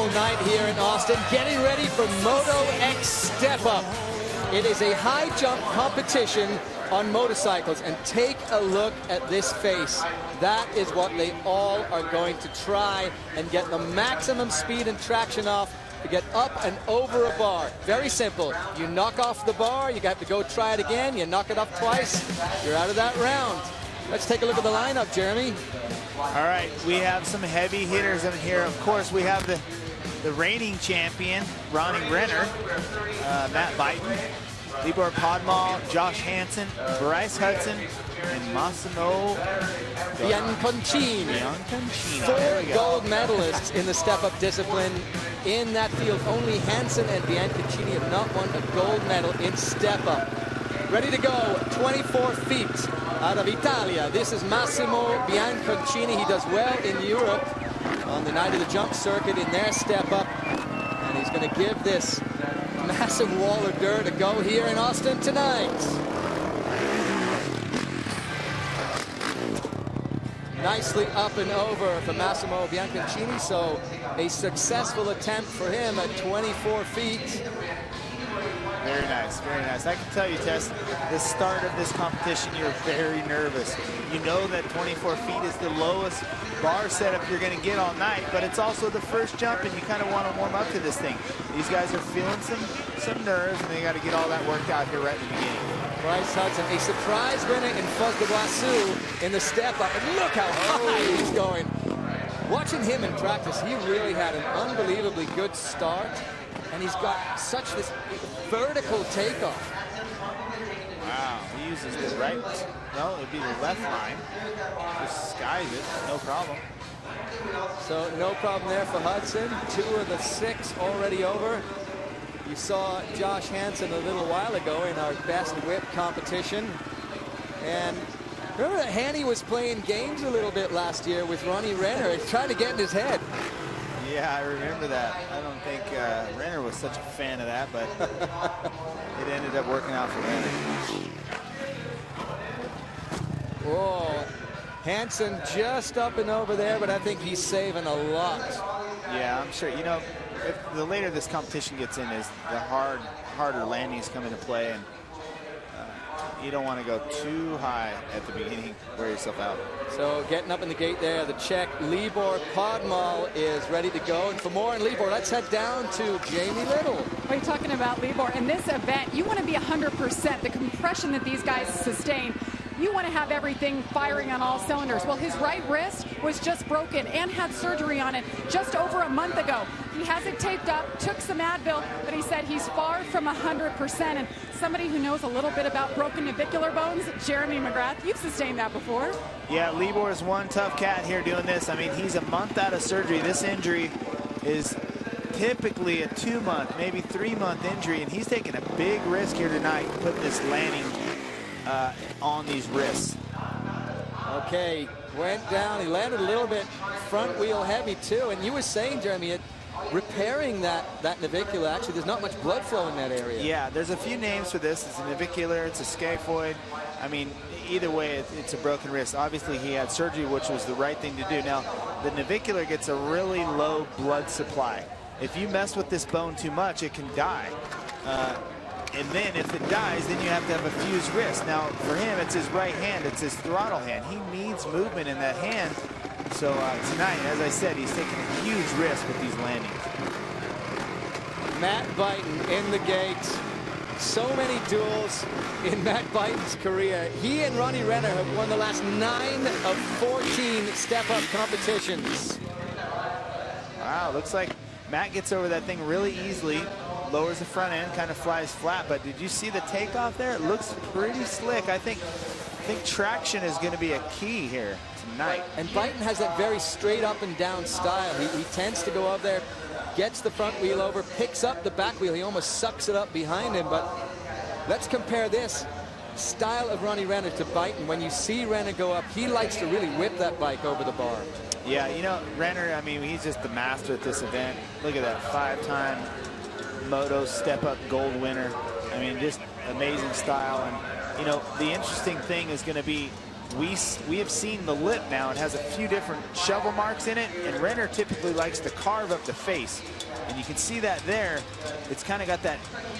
beautiful night here in Austin, getting ready for Moto X Step Up. It is a high jump competition on motorcycles, and take a look at this face. That is what they all are going to try and get the maximum speed and traction off to get up and over a bar. Very simple. You knock off the bar, you have to go try it again, you knock it off twice, you're out of that round. Let's take a look at the lineup, Jeremy. All right, we have some heavy hitters in here. Of course, we have the reigning champion, Ronnie Renner, Matt Biden, Libor Podmal, Josh Hansen, Bryce Hudson, and Massimo Bianconcini. Four gold medalists in the step-up discipline in that field. Only Hansen and Bianconcini have not won a gold medal in step-up. Ready to go, 24 feet out of Italia. This is Massimo Bianconcini. He does well in Europe on the night of the jump circuit in their step-up. And he's going to give this massive wall of dirt a go here in Austin tonight. Nicely up and over for Massimo Bianconcini, so a successful attempt for him at 24 feet. Very nice, very nice. I can tell you, Tess, the start of this competition, you're very nervous. You know that 24 feet is the lowest bar setup you're going to get all night, but it's also the first jump, and you kind of want to warm up to this thing. These guys are feeling some nerves, and they got to get all that worked out here right in the beginning. Bryce Hudson, a surprise winner in Fuzz de Boissou in the step-up, and look how high he's going. Watching him in practice, he really had an unbelievably good start, and he's got such this vertical takeoff. Wow, he uses the right, no, it'd be the left line. Just skies it, no problem. So no problem there for Hudson. 2 of the 6 already over. You saw Josh Hansen a little while ago in our best whip competition. And remember that Hanny was playing games a little bit last year with Ronnie Renner, trying to get in his head. Yeah, I remember that. I don't think Renner was such a fan of that, but it ended up working out for Renner. Whoa, Hansen just up and over there, but I think he's saving a lot. Yeah, I'm sure. You know, if the later this competition gets in, is the harder landings come into play, and you don't want to go too high at the beginning, wear yourself out. So getting up in the gate there, the Czech Libor Podmal is ready to go. And for more on Libor, let's head down to Jamie Little. What are you talking about, Libor? In this event, you want to be 100%. The compression that these guys sustain, you want to have everything firing on all cylinders. Well, his right wrist was just broken and had surgery on it just over a month ago. He has it taped up, took some Advil, but he said he's far from 100%. And somebody who knows a little bit about broken navicular bones, Jeremy McGrath, you've sustained that before. Yeah, Libor is one tough cat here doing this. I mean, he's a month out of surgery. This injury is typically a 2-month, maybe 3-month injury, and he's taking a big risk here tonight, putting this landing on these wrists. Okay, went down. He landed a little bit front wheel heavy too. And you were saying, Jeremy, repairing that navicular, actually there's not much blood flow in that area. Yeah, there's a few names for this. It's a navicular, it's a scaphoid. I mean, either way, it's a broken wrist. Obviously, he had surgery, which was the right thing to do. Now, the navicular gets a really low blood supply. If you mess with this bone too much, it can die. And then if it dies, then you have to have a fused wrist. Now, for him, it's his right hand. It's his throttle hand. He needs movement in that hand. So tonight, as I said, he's taking a huge risk with these landings. Matt Biden in the gate. So many duels in Matt Biden's career. He and Ronnie Renner have won the last 9 of 14 step-up competitions. Wow, looks like Matt gets over that thing really easily. Lowers the front end, kind of flies flat, but did you see the takeoff there? It looks pretty slick. I think traction is going to be a key here tonight. And Biden has that very straight up and down style. He tends to go up there, gets the front wheel over, picks up the back wheel. He almost sucks it up behind him. But let's compare this style of Ronnie Renner to Biden. When you see Renner go up, he likes to really whip that bike over the bar. Yeah, you know, Renner, I mean, he's just the master at this event. Look at that, 5-time Moto step-up gold winner. I mean, just amazing style. And, you know, the interesting thing is going to be we have seen the lip now. It has a few different shovel marks in it, and Renner typically likes to carve up the face. And you can see that there. It's kind of got that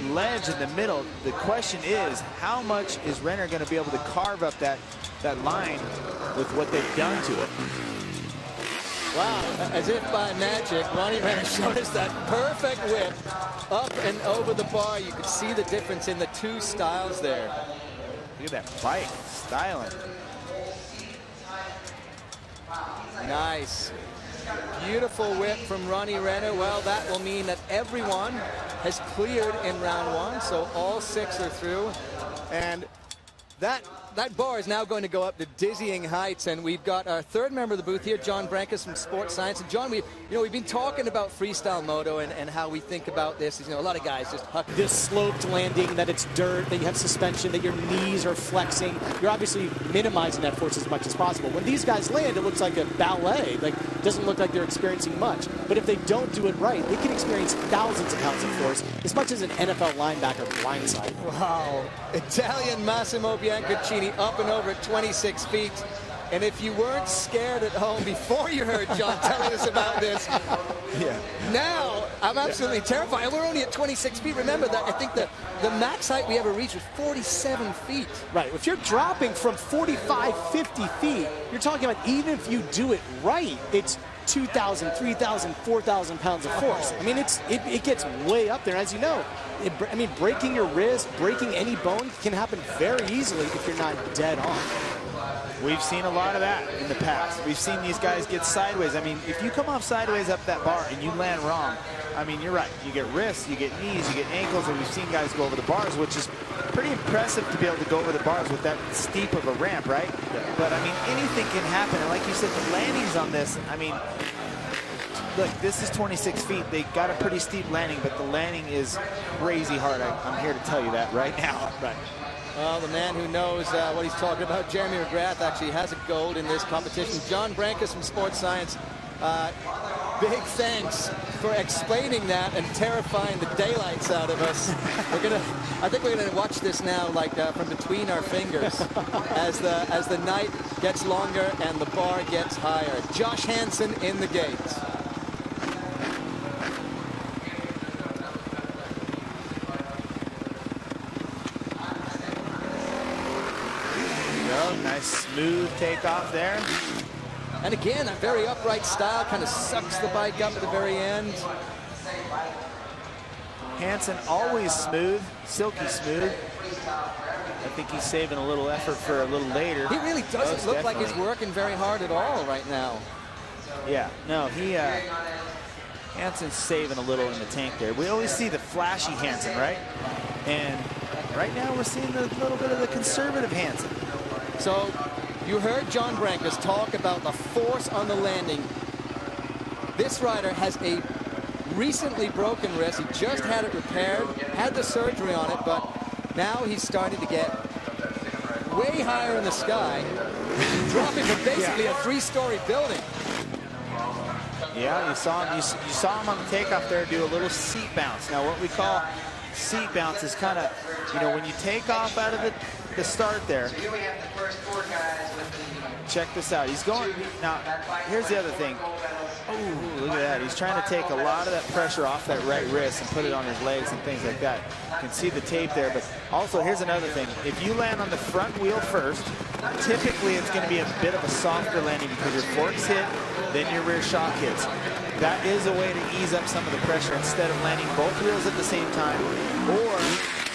ledge in the middle. The question is, how much is Renner going to be able to carve up that line with what they've done to it? Wow, as if by magic, Ronnie Renner showed us that perfect whip up and over the bar. You could see the difference in the two styles there. Look at that bike, styling. Nice. Beautiful whip from Ronnie Renner. Well, that will mean that everyone has cleared in round one, so all 6 are through. And that bar is now going to go up to dizzying heights, and we've got our third member of the booth here, John Brankus from Sports Science. And John, we've been talking about freestyle moto and how we think about this. A lot of guys just huck this sloped landing, that it's dirt, that you have suspension, that your knees are flexing. You're obviously minimizing that force as much as possible. When these guys land, it looks like a ballet. Like, it doesn't look like they're experiencing much. But if they don't do it right, they can experience thousands of pounds of force, as much as an NFL linebacker blindside. Wow. Italian Massimo Bianconcini up and over at 26 feet. And if you weren't scared at home before you heard John telling us about this, now I'm absolutely terrified. And we're only at 26 feet. Remember that I think the max height we ever reached was 47 feet. Right. If you're dropping from 45, 50 feet, you're talking about, even if you do it right, it's 2,000, 3,000, 4,000 pounds of force. I mean, it gets way up there. As you know, breaking your wrist, breaking any bone can happen very easily if you're not dead on. We've seen a lot of that in the past. We've seen these guys get sideways. I mean, if you come off sideways up that bar and you land wrong, I mean, you're right. You get wrists, you get knees, you get ankles, and we've seen guys go over the bars, which is pretty impressive to be able to go over the bars with that steep of a ramp, right? Yeah. But, I mean, anything can happen. And like you said, the landings on this, I mean, look, this is 26 feet. They got a pretty steep landing, but the landing is crazy hard. I'm here to tell you that right now. Right. Well, the man who knows what he's talking about, Jeremy McGrath, actually has a gold in this competition. John Brankus from Sports Science, big thanks for explaining that and terrifying the daylights out of us. I think we're gonna watch this now, like from between our fingers, as the night gets longer and the bar gets higher. Josh Hansen in the gates. Nice smooth takeoff there. And again, a very upright style, kind of sucks the bike up at the very end. Hansen always smooth, silky smooth. I think he's saving a little effort for a little later. He really doesn't look like he's working very hard at all right now. Yeah, no, Hansen's saving a little in the tank there. We always see the flashy Hansen, right? And right now we're seeing a little bit of the conservative Hansen. So you heard John Brankus talk about the force on the landing. This rider has a recently broken wrist. He just had it repaired, had the surgery on it, but now he's starting to get way higher in the sky, dropping from basically a 3-story building. Yeah, you saw him on the takeoff there do a little seat bounce. Now, what we call seat bounce is kind of, when you take off out of the start there. Check this out. He's going, now, here's the other thing. Oh, look at that. He's trying to take a lot of that pressure off that right wrist and put it on his legs and things like that. You can see the tape there, but also here's another thing. If you land on the front wheel first, typically it's going to be a bit of a softer landing because your forks hit, then your rear shock hits. That is a way to ease up some of the pressure instead of landing both wheels at the same time, or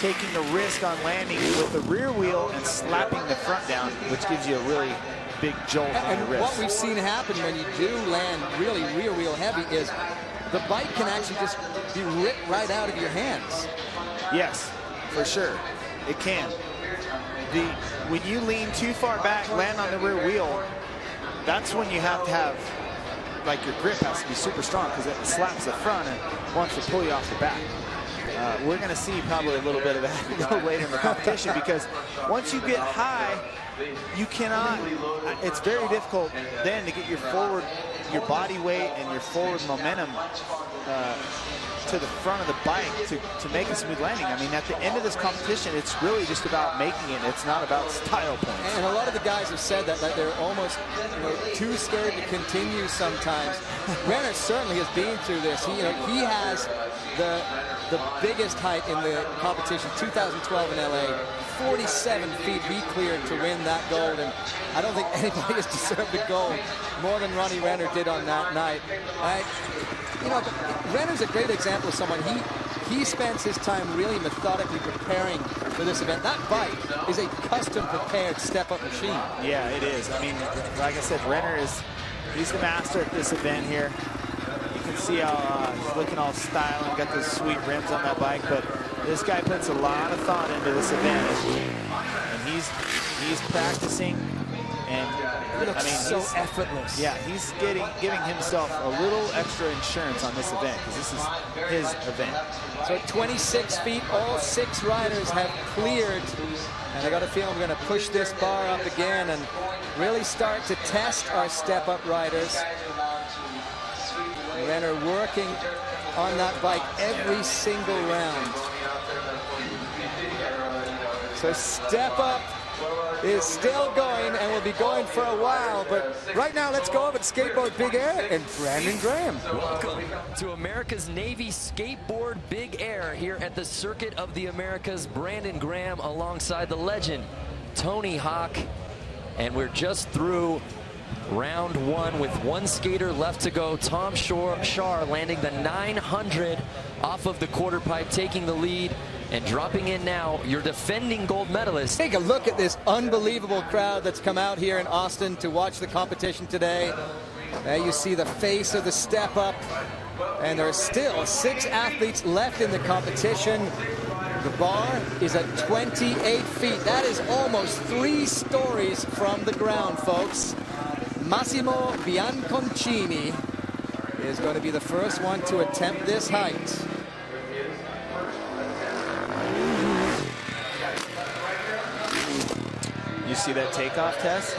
taking the risk on landing with the rear wheel and slapping the front down, which gives you a really big jolt on your wrist. What we've seen happen when you do land really rear wheel heavy is the bike can actually just be ripped right out of your hands. Yes, for sure, it can. When you lean too far back, land on the rear wheel, that's when you have to have, like, your grip has to be super strong because it slaps the front and wants to pull you off the back. We're going to see probably a little bit of that a little later in the competition because once you get high, you cannot, it's very difficult then to get your body weight and your forward momentum to the front of the bike to make a smooth landing. I mean, at the end of this competition, it's really just about making it. It's not about style points. And a lot of the guys have said that they're almost too scared to continue sometimes. Renner certainly has been through this. He has the biggest height in the competition, 2012 in LA. 47 feet he cleared to win that gold, and I don't think anybody has deserved a gold more than Ronnie Renner did on that night. Renner's a great example of someone. He spends his time really methodically preparing for this event. That bike is a custom prepared step-up machine. Yeah, it is. I mean, like I said, Renner he's the master at this event here. You can see how he's looking all styling, got those sweet rims on that bike, but this guy puts a lot of thought into this event, and he's practicing, and I mean, so effortless. Yeah, he's giving himself a little extra insurance on this event because this is his event. So at 26 feet, all 6 riders have cleared, and I got a feeling we're going to push this bar up again and really start to test our step-up riders. Renner working on that bike every single round. So step up is still going and will be going for a while, but right now let's go over to Skateboard Big Air and Brandon Graham. Welcome to America's Navy Skateboard Big Air here at the Circuit of the Americas. Brandon Graham alongside the legend Tony Hawk, and we're just through round 1 with 1 skater left to go. Tom Shar landing the 900 off of the quarter pipe, taking the lead. And dropping in now, your defending gold medalist. Take a look at this unbelievable crowd that's come out here in Austin to watch the competition today. There you see the face of the step up. And there are still 6 athletes left in the competition. The bar is at 28 feet. That is almost 3 stories from the ground, folks. Massimo Bianconcini is going to be the first one to attempt this height. You see that takeoff test?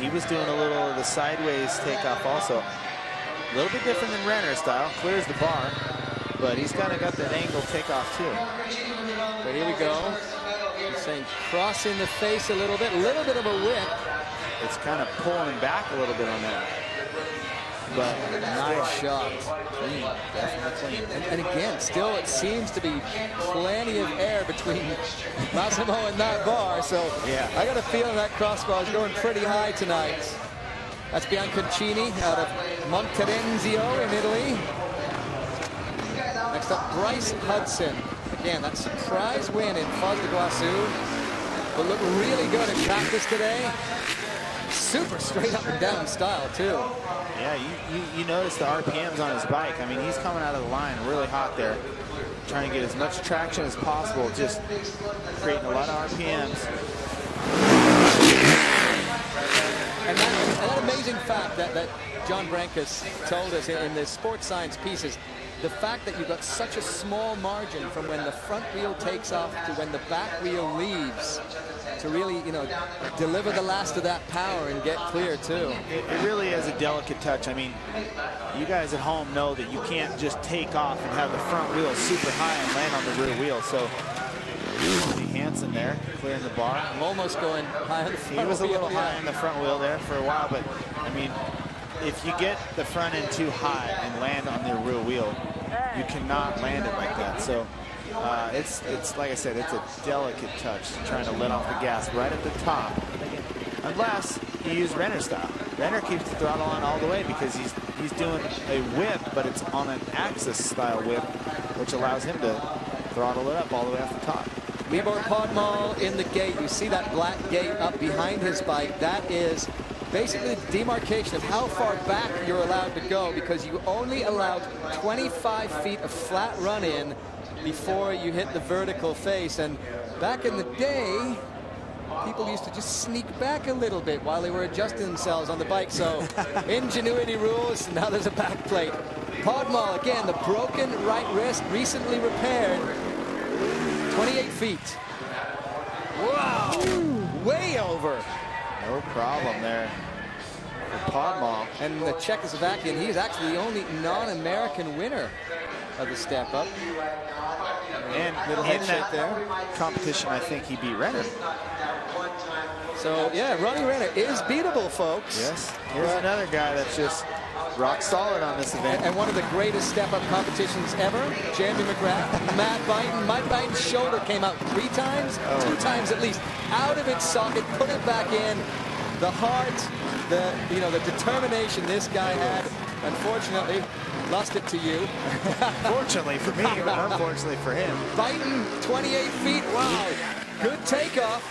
He was doing a little of the sideways takeoff also. A little bit different than Renner style. Clears the bar, but he's kind of got that angle takeoff too. But here we go. He's saying cross in the face a little bit of a whip. It's kind of pulling back a little bit on that. But nice shot. Clean, definitely clean. And again, still it seems to be plenty of air between Massimo and that bar. So yeah, I got a feeling that crossbar is going pretty high tonight. That's Bianconcini out of Monterenzio in Italy. Next up, Bryce Hudson. Again, that surprise win in Foz do Iguaçu. But look really good in practice today. Super straight up and down style too. Yeah, you notice the RPMs on his bike. I mean, he's coming out of the line really hot there, trying to get as much traction as possible, just creating a lot of RPMs. And that amazing fact that John Brankus told us in the sports science pieces, the fact that you've got such a small margin from when the front wheel takes off to when the back wheel leaves to really, deliver the last of that power and get clear too. It really is a delicate touch. I mean, you guys at home know that you can't just take off and have the front wheel super high and land on the rear wheel. So Hansen there, clearing the bar. Almost going high on the front wheel. He was a little high on the front wheel there for a while, but I mean, if you get the front end too high and land on the rear wheel, you cannot land it like that. So it's like I said, it's a delicate touch, trying to let off the gas right at the top, unless you use Renner style. Renner keeps the throttle on all the way because he's doing a whip, but it's on an axis style whip, which allows him to throttle it up all the way off the top. Libor Podmal in the gate. You see that black gate up behind his bike. That is basically the demarcation of how far back you're allowed to go, because you only allowed 25 feet of flat run in before you hit the vertical face. And back in the day, people used to just sneak back a little bit while they were adjusting themselves on the bike. So ingenuity rules. Now there's a back plate. Podmal, again, the broken right wrist, recently repaired. 28 feet. Wow, way over. No problem there for Podmal. And the Czechoslovakian, he's actually the only non-American winner of the step up. And little in head that shake there. competition, I think he beat Renner. So yeah, Ronnie Renner is beatable, folks. Yes. Here's another guy that's just rock solid on this event. And one of the greatest step-up competitions ever. Jamie McGrath, Matt Biden. Mike Biden's shoulder came out 3 times, 2 times at least, out of its socket, put it back in. The heart, the determination this guy had. Unfortunately, lost it to you. Fortunately for me, but unfortunately for him. Biden, 28 feet. Wow, good takeoff.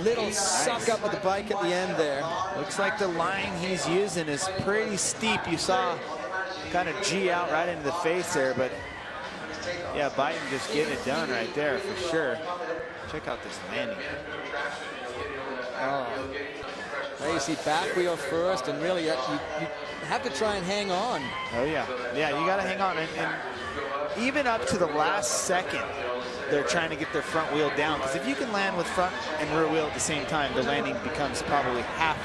Little suck up with the bike at the end there. Looks like the line he's using is pretty steep. You saw kind of G out right into the face there, but yeah, Biden just getting it done right there for sure. Check out this landing. Oh. There you see back wheel first, and really you have to try and hang on. Oh yeah, yeah, you got to hang on, and even up to the last second, they're trying to get their front wheel down, because if you can land with front and rear wheel at the same time, the landing becomes probably half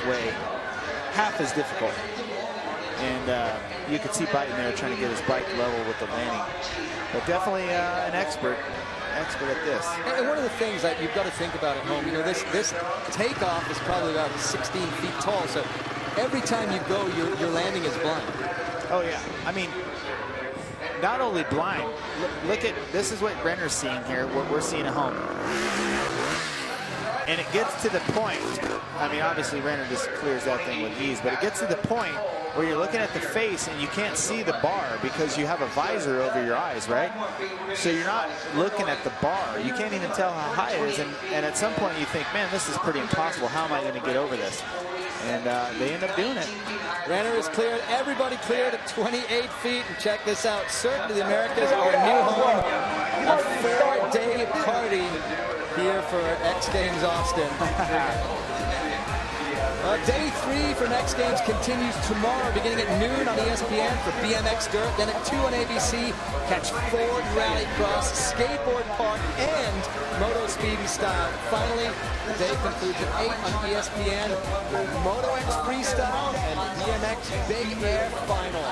as difficult. And you could see Biden there trying to get his bike level with the landing, but definitely an expert at this. And one of the things that you've got to think about at home, this takeoff is probably about 16 feet tall, so every time you go, your landing is blind. Oh yeah, I mean, not only blind, look at, this is what Renner's seeing here, what we're seeing at home. And it gets to the point, I mean, obviously Renner just clears that thing with ease, but it gets to the point where you're looking at the face and you can't see the bar because you have a visor over your eyes, right? So you're not looking at the bar. You can't even tell how high it is. And at some point you think, man, this is pretty impossible. How am I going to get over this? And they end up doing it. Renner is cleared. Everybody cleared at 28 feet. And check this out. Circuit of the Americas, our new home. A 4-day party here for X Games Austin. Day 3 for X Games continues tomorrow, beginning at noon on ESPN for BMX Dirt. Then at 2 on ABC, catch Ford Rallycross, Skateboard Park, and Moto Speed and Style. Finally, the day concludes at 8 on ESPN with Moto X Freestyle and BMX Big Air Final.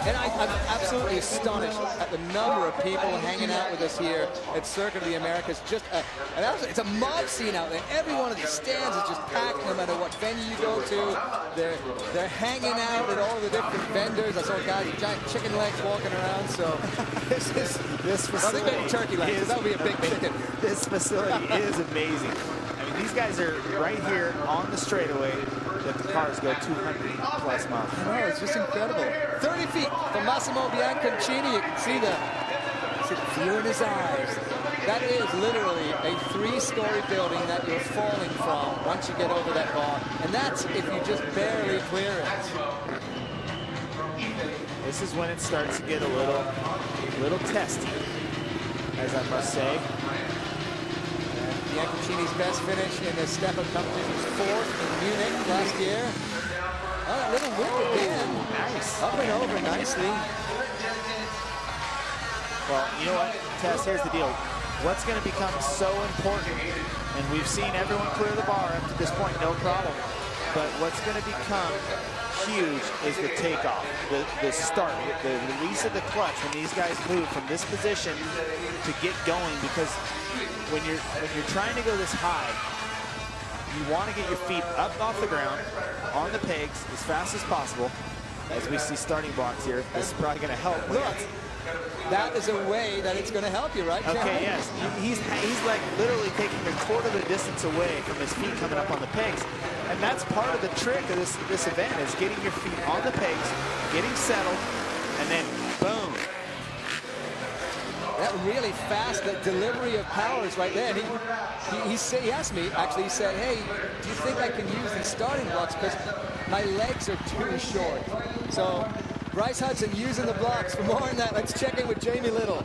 And I'm absolutely astonished at the number of people hanging out with us here at Circuit of the Americas. It's a mob scene out there. Every one of these stands is just packed, no matter what venue you go to. They're hanging out at all the different vendors. I saw guys with giant chicken legs walking around. So this facility, well, they made turkey legs, so that would be a big chicken. This facility is amazing. I mean, these guys are right here on the straightaway that the cars go 200 plus miles. I know, it's just incredible. 30 feet from Massimo Bianconcini. You can see the fear in his eyes. That is literally a 3-story building that you're falling from once you get over that bar. And that's if you just barely clear it. This is when it starts to get a little testy, as I must say. Bianconcini's best finish in the step-up competition was 4th in Munich last year. Oh, that little whip again. Nice. Up and over nicely. Well, you know what, Tess, here's the deal. What's going to become so important, and we've seen everyone clear the bar up to this point, no problem, but what's going to become huge is the takeoff, the start, the release of the clutch when these guys move from this position to get going, because when you're trying to go this high, you want to get your feet up off the ground, on the pegs, as fast as possible. As we see starting blocks here, this is probably going to help. Look, that is a way that it's going to help you, right, John? Okay, yes. He's like literally taking a quarter of the distance away from his feet coming up on the pegs. And that's part of the trick of this event, is getting your feet on the pegs, getting settled, and then boom. That really fast, that delivery of power is right there. And he asked me, actually, he said, hey, do you think I can use these starting blocks? Because my legs are too short. So Bryce Hudson using the blocks. For more on that, let's check in with Jamie Little.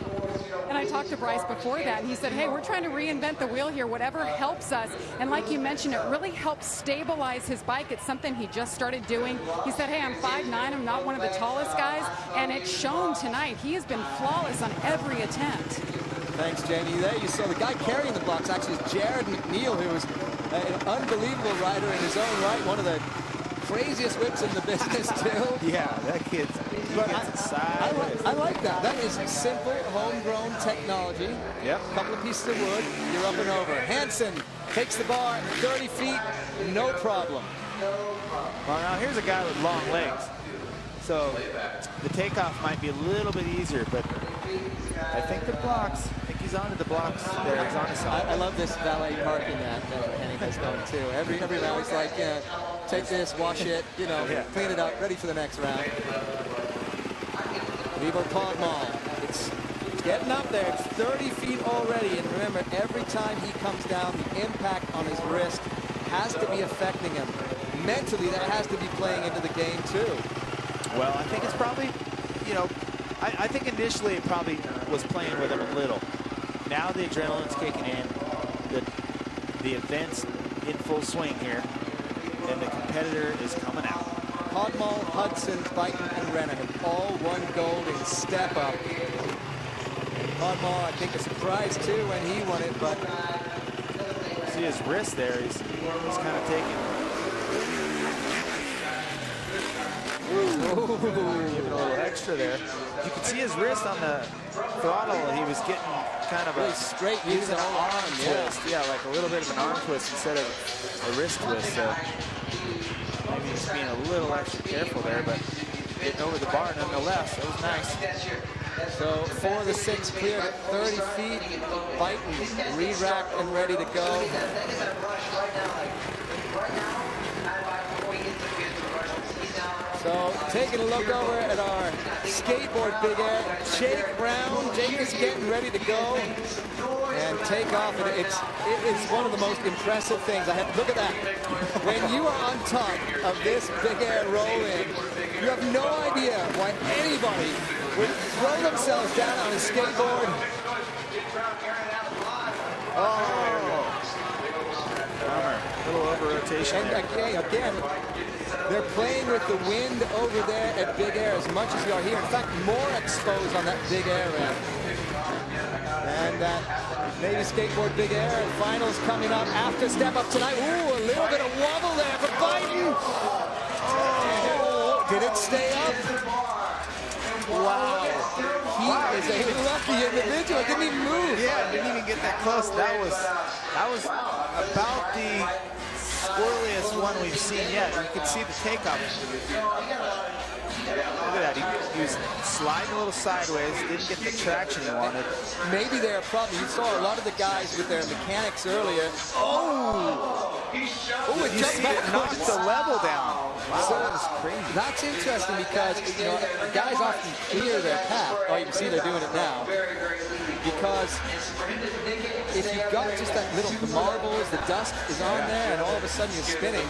And I talked to Bryce before that, and he said, hey, we're trying to reinvent the wheel here, whatever helps us. And like you mentioned, it really helps stabilize his bike. It's something he just started doing. He said, hey, I'm 5'9", I'm not one of the tallest guys, and it's shown tonight. He has been flawless on every attempt. Thanks, Jamie. There you saw the guy carrying the blocks actually is Jared McNeil, who was an unbelievable rider in his own right, one of the craziest whips in the business, too. Yeah, that kid's sideways. I like that. That is simple, homegrown technology. Yep. A couple of pieces of wood, you're up and over. Hansen takes the bar 30 feet, no problem. Well, now here's a guy with long legs. So the takeoff might be a little bit easier, but I think the blocks, I think he's onto the blocks there. He's on his side. I love this valet parking that Henning has done too. Every round he's like, yeah, take this, wash it, you know, clean it up, ready for the next round. Vivo Podmal, it's getting up there. It's 30 feet already, and remember, every time he comes down, the impact on his wrist has to be affecting him. Mentally, that has to be playing into the game too. Well, I think it's probably, you know, I think initially it probably was playing with him a little. Now the adrenaline's kicking in, the event's in full swing here, and the competitor is coming out. Podmal, Hudson, Biden, and Renner have all won gold in step up. Podmal, I think, a surprise too when he won it, but see his wrist there. He's kind of taking. Ooh, giving a little extra there. You can see his wrist on the throttle. He was getting kind of really straight. Using an arm twist. Yeah, like a little bit of an arm twist instead of a wrist twist. So maybe he's being a little extra careful there, but getting over the bar nonetheless. That was nice. So 4 of the 6 cleared at 30 feet. Biden re-racked and ready to go. So taking a look over at our skateboard big air, Jake Brown. Jake is getting ready to go and take off. And it is one of the most impressive things. Look at that. When you are on top of this big air roll-in, you have no idea why anybody would throw themselves down on a skateboard. Oh. Bummer. A little over-rotation there. And again, they're playing with the wind over there at big air as much as you are here. In fact, more exposed on that big air end. And that Navy Skateboard Big Air and finals coming up after step up tonight. Ooh, a little bit of wobble there for Biden. Oh, did it stay up? Wow. He is a lucky individual. Didn't even move. Yeah, didn't even get that close. That was about the squirreliest one we've seen yet. You can see the takeoff. Look at that. He was sliding a little sideways, didn't get the traction he wanted. Maybe they're a problem. You saw a lot of the guys with their mechanics earlier. Oh! Oh, it jumped back. Knocked the level down. Wow, so that was crazy. That's interesting because, you know, guys often clear their path. Oh, you can see they're doing it now. Because if you've got just that little, the marbles, the dust is on there, and all of a sudden you're spinning.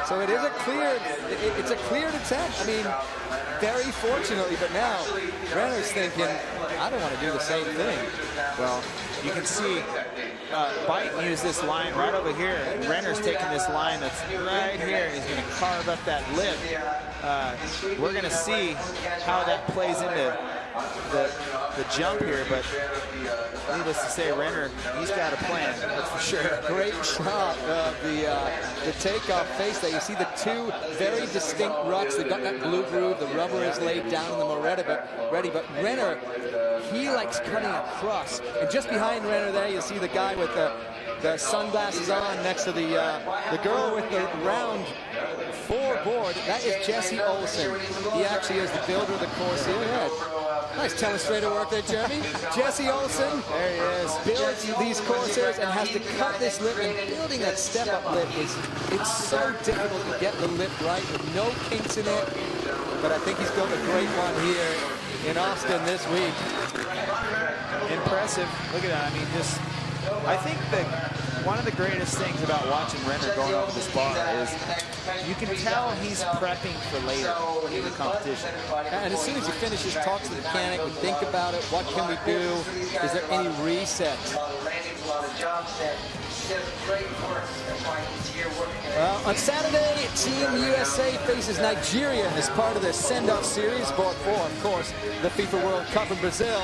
So it is a cleared, it's a cleared attempt. I mean, very fortunately, but now Renner's thinking, I don't want to do the same thing. Well, you can see Biden use this line right over here. And Renner's taking this line that's right here, and he's going to carve up that lip. We're going to see how that plays into the jump here, but needless to say, Renner, he's got a plan, that's for sure. Great shot of the takeoff face there. You see the two very distinct ruts. They've got that blue groove. The rubber is laid down in the Moto, but Renner, he likes cutting across. And just behind Renner there, you see the guy with the sunglasses on next to the girl with the round board. That is Jesse Olsen. He actually is the builder of the course here. Yeah. Nice telestrator work there, Jeremy. Jesse Olsen, there he is, builds these coursers and has to cut this lip, and building that step-up lip it's so difficult to get the lip right with no kinks in it. But I think he's built a great one here in Austin this week. Impressive. Look at that. I mean, I think that one of the greatest things about watching Renner going over this bar is you can tell he's prepping for later in the competition. And as soon as he finishes, talks to the mechanic, we think about it, what can we do? Is there any reset? Well, on Saturday, Team USA faces Nigeria as part of their send-off series for, of course, the FIFA World Cup in Brazil.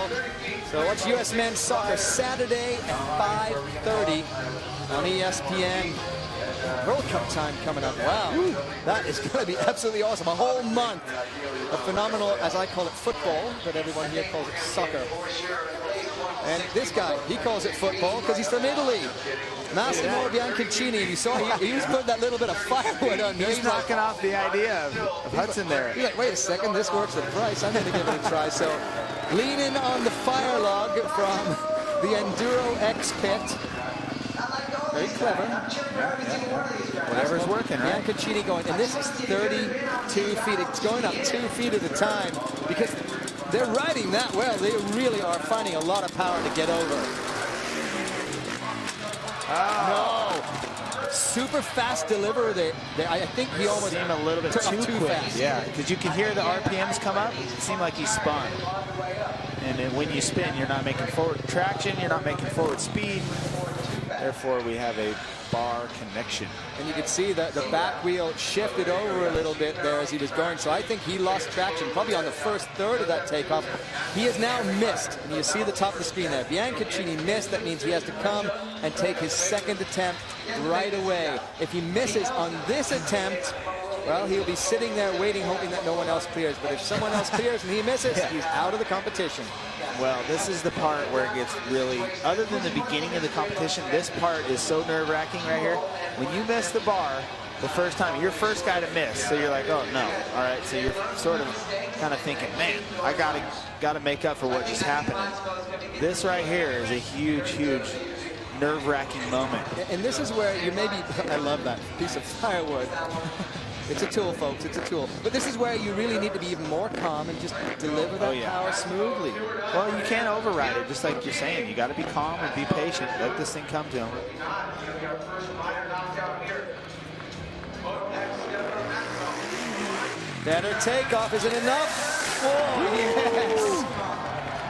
So watch U.S. men's soccer Saturday at 5:30 on ESPN. World Cup time coming up. Wow, that is going to be absolutely awesome. A whole month of phenomenal, as I call it, football, but everyone here calls it soccer. And this guy, he calls it football because he's from Italy. Massimo Bianconcini, you saw he was putting that little bit of firewood on there. He's knocking off the idea of Hudson there. He's like, wait a second, this works at price. I'm going to give it a try. So leaning on the fire log from the Enduro X pit. Very clever. Whatever's working, right? Bianconcini going, and this is 32 feet. It's going up 2 feet at a time because they're riding that well. They really are finding a lot of power to get over. Oh. No. Super fast deliverer. I think he almost seemed a little bit too quick. Fast. Yeah, because you can hear the RPMs come up. It seemed like he spun. And then when you spin, you're not making forward traction. You're not making forward speed. Therefore, we have a bar connection. And you can see that the back wheel shifted over a little bit there as he was going. So I think he lost traction probably on the first third of that takeoff. He has now missed. And you see the top of the screen there. Bianconcini missed. That means he has to come and take his second attempt right away. If he misses on this attempt, well, he'll be sitting there waiting, hoping that no one else clears. But if someone else clears and he misses, he's out of the competition. Well, this is the part where it gets really, other than the beginning of the competition, this part is so nerve-wracking right here. When you miss the bar the first time, you're first guy to miss. So you're like, oh, no. All right, so you're sort of kind of thinking, man, I gotta make up for what just happened. This right here is a huge, huge nerve-wracking moment. And this is where you maybe, I love that piece of firewood. It's a tool, folks. It's a tool. But this is where you really need to be even more calm and just deliver that power smoothly. Well, you can't override it, just like you're saying. You got to be calm and be patient. Let this thing come to him. Better takeoff. Is it enough? Oh, yes.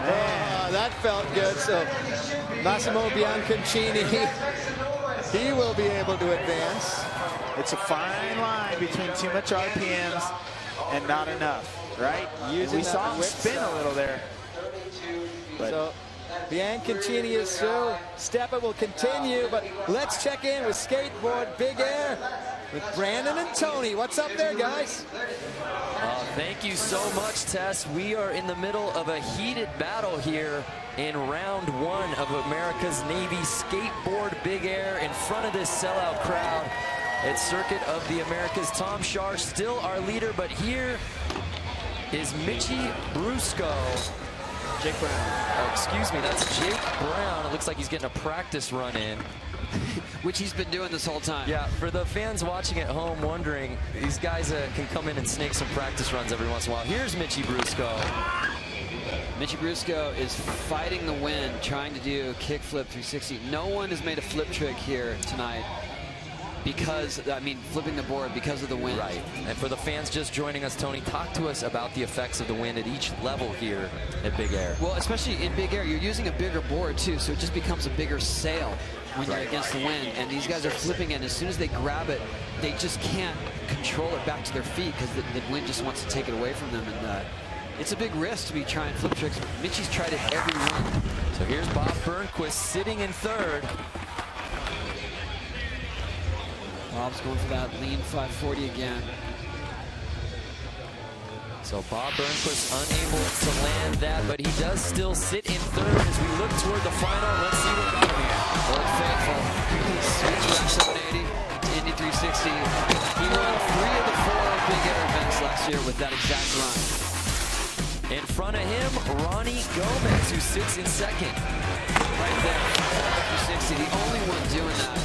Oh, that felt good. So Massimo Bianconcini, he will be able to advance. It's a fine line between too much RPMs and not enough, right? We saw him spin a little there. But so Bianconcini is through. Step-up will continue, but let's check in with skateboard big air with Brandon and Tony. What's up there, guys? Thank you so much, Tess. We are in the middle of a heated battle here in round one of America's Navy Skateboard Big Air in front of this sellout crowd. It's Circuit of the Americas. Tom Schaar still our leader, but here is Mitchie Brusco. Jake Brown. Oh, excuse me, that's Jake Brown. It looks like he's getting a practice run in. Which he's been doing this whole time. Yeah, for the fans watching at home wondering, these guys can come in and snake some practice runs every once in a while. Here's Mitchie Brusco. Mitchie Brusco is fighting the wind, trying to do kickflip 360. No one has made a flip trick here tonight. Because, I mean, flipping the board because of the wind. Right. And for the fans just joining us, Tony, talk to us about the effects of the wind at each level here at Big Air. Well, especially in Big Air, you're using a bigger board, too, so it just becomes a bigger sail when you're against the wind. And these guys are flipping it, and as soon as they grab it, they just can't control it back to their feet because the wind just wants to take it away from them. And it's a big risk to be trying flip tricks. Mitchie's tried it every run. So here's Bob Burnquist sitting in third. Bob's going for that lean 540 again. So Bob Burnquist unable to land that, but he does still sit in third as we look toward the final. Let's see what got him here. Old Faithful. Switch back 780 to Indy 360. He won 3 of the 4 Big Air events last year with that exact run. In front of him, Ronnie Gomez, who sits in second. Right there, 360, the only one doing that.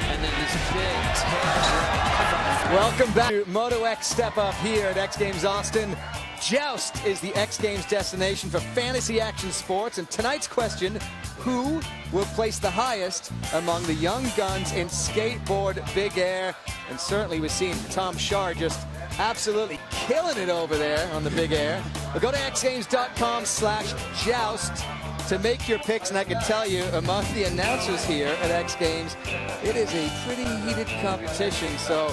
And then this big tear. Welcome back to Moto X Step Up here at X Games Austin. Joust is the X Games destination for fantasy action sports. And tonight's question, who will place the highest among the young guns in skateboard big air? And certainly we've seen Tom Schaar just absolutely killing it over there on the big air. But go to xgames.com/joust to make your picks, and I can tell you, among the announcers here at X Games, it is a pretty heated competition, so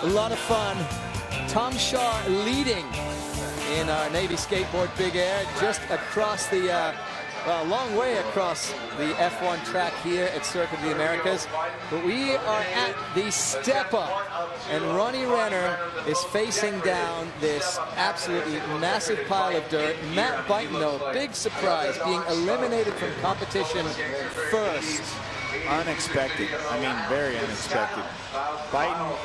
a lot of fun. Tom Schaar leading in our Navy Skateboard Big Air, just across the Well, a long way across the F1 track here at Circuit of the Americas, but we are at the step up, and Ronnie Renner is facing down this absolutely massive pile of dirt. Matt Byton, though, big surprise, being eliminated from competition first. Unexpected. I mean, very unexpected. Byton,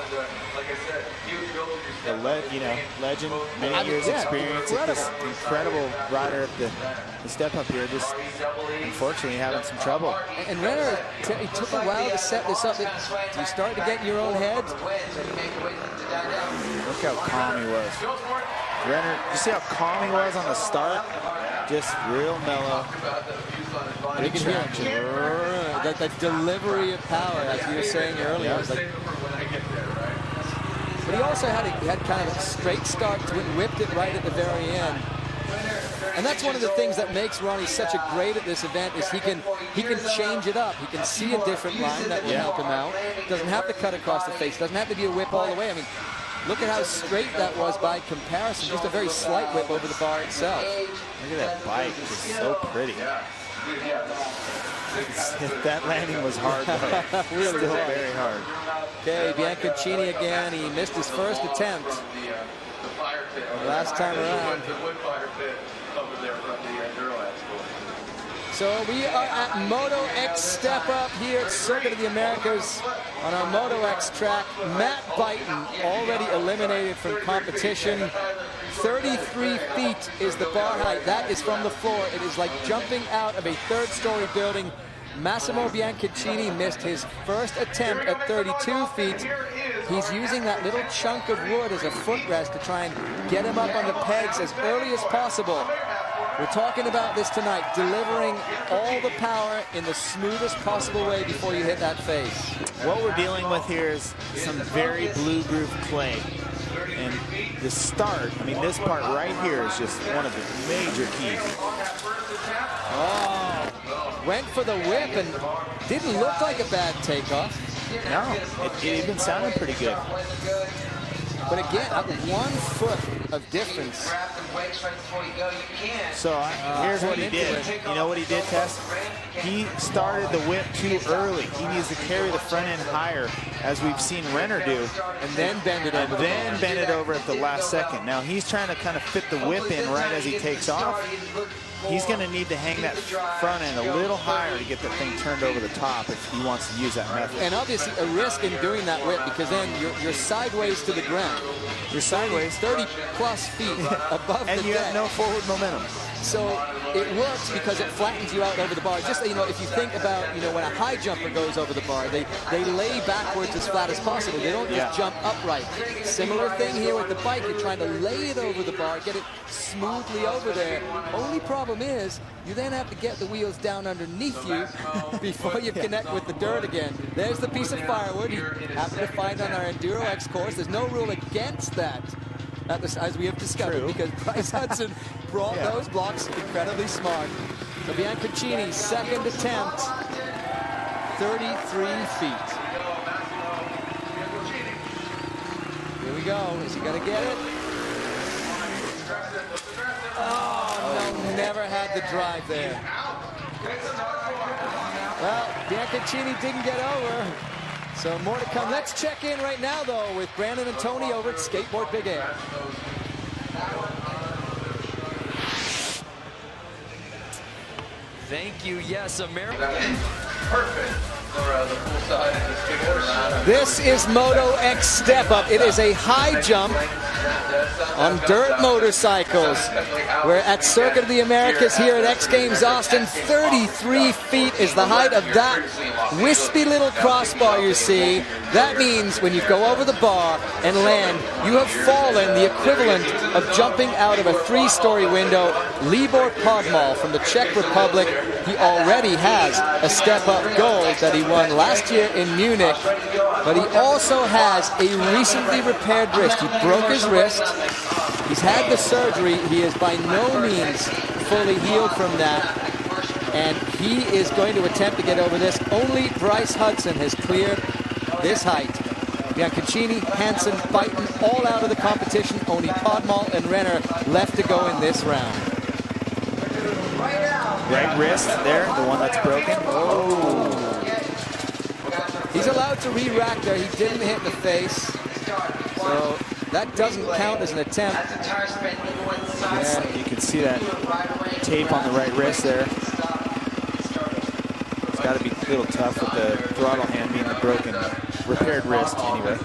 legend, many years experience, this incredible rider at the step up here, just unfortunately having some trouble. And Renner, it took a while to set this up. Do you start to get in your own head? Look how calm he was. Renner, you see how calm he was on the start? Just real mellow. And you can hear that delivery of power, as you were saying earlier. Yeah. Like, but he also had kind of a straight start to it, whipped it right at the very end. And that's one of the things that makes Ronnie such a great at this event is he can change it up. He can see a different line that will help him out. Doesn't have to cut across the face. Doesn't have to be a whip all the way. I mean, look at how straight that was by comparison. Just a very slight whip over the bar itself. Look at that bike, just so pretty. That landing was hard, though. Really Still hard. very hard. Okay, Bianconcini again. He missed his first attempt last time around. So we are at Moto X Step Up here at Circuit of the Americas on our Moto X track. Matt Byton already eliminated from competition. 33 feet is the bar height. That is from the floor. It is like jumping out of a third-story building. Massimo Bianconcini missed his first attempt at 32 feet. He's using that little chunk of wood as a footrest to try and get him up on the pegs as early as possible. We're talking about this tonight, delivering all the power in the smoothest possible way before you hit that face. What we're dealing with here is some very blue groove clay. And the start, I mean, this part right here is just one of the major keys. Oh, went for the whip and didn't look like a bad takeoff. No, it even sounded pretty good. But again, 1 foot of difference. So here's what he did. You know what he did, Tess? He started the whip too early. He needs to carry the front end higher, as we've seen Renner do, and then bend it over. And then bend it over at the last second. Now he's trying to kind of fit the whip in right as he takes off. He's going to need to hang that front end a little higher to get that thing turned over the top if he wants to use that method. And obviously a risk in doing that whip, because then you're sideways to the ground. You're sideways 30 plus feet above the deck. And you have no forward momentum. So it works because it flattens you out over the bar. Just, you know, if you think about, you know, when a high jumper goes over the bar, they lay backwards as flat as possible. They don't just jump upright. Similar thing here with the bike. You're trying to lay it over the bar, get it smoothly over there. Only problem is you then have to get the wheels down underneath you before you connect with the dirt again. There's the piece of firewood you happen to find on our Enduro X course. There's no rule against that. As we have discovered, because Bryce Hudson brought those blocks incredibly smart. So Bianconcini, second attempt, 33 feet. Here we go. Is he going to get it? Oh, no, never had the drive there. Well, Bianconcini didn't get over. So more to come. Let's check in right now, though, with Brandon and Tony over at Skateboard Big Air. Thank you. Yes, America. Perfect for the full size. This is Moto X Step Up. It is a high jump on dirt motorcycles. We're at Circuit of the Americas here at X Games Austin. 33 feet is the height of that wispy little crossbar you see. That means when you go over the bar and land, you have fallen the equivalent of jumping out of a 3-story window. Libor Podmal from the Czech Republic, he already has a step-up gold that he won last year in Munich, but he also has a recently repaired wrist. He broke his wrist. He's had the surgery. He is by no means fully healed from that, and he is going to attempt to get over this. Only Bryce Hudson has cleared this height. Bianconcini, Hansen, Byton, all out of the competition. Only Podmal and Renner left to go in this round. Right now. Right wrist there, the one that's broken. Oh. He's allowed to re-rack there. He didn't hit the face. So that doesn't count as an attempt. Yeah, you can see that tape on the right wrist there. It's got to be a little tough with the throttle hand being the broken, repaired wrist anyway.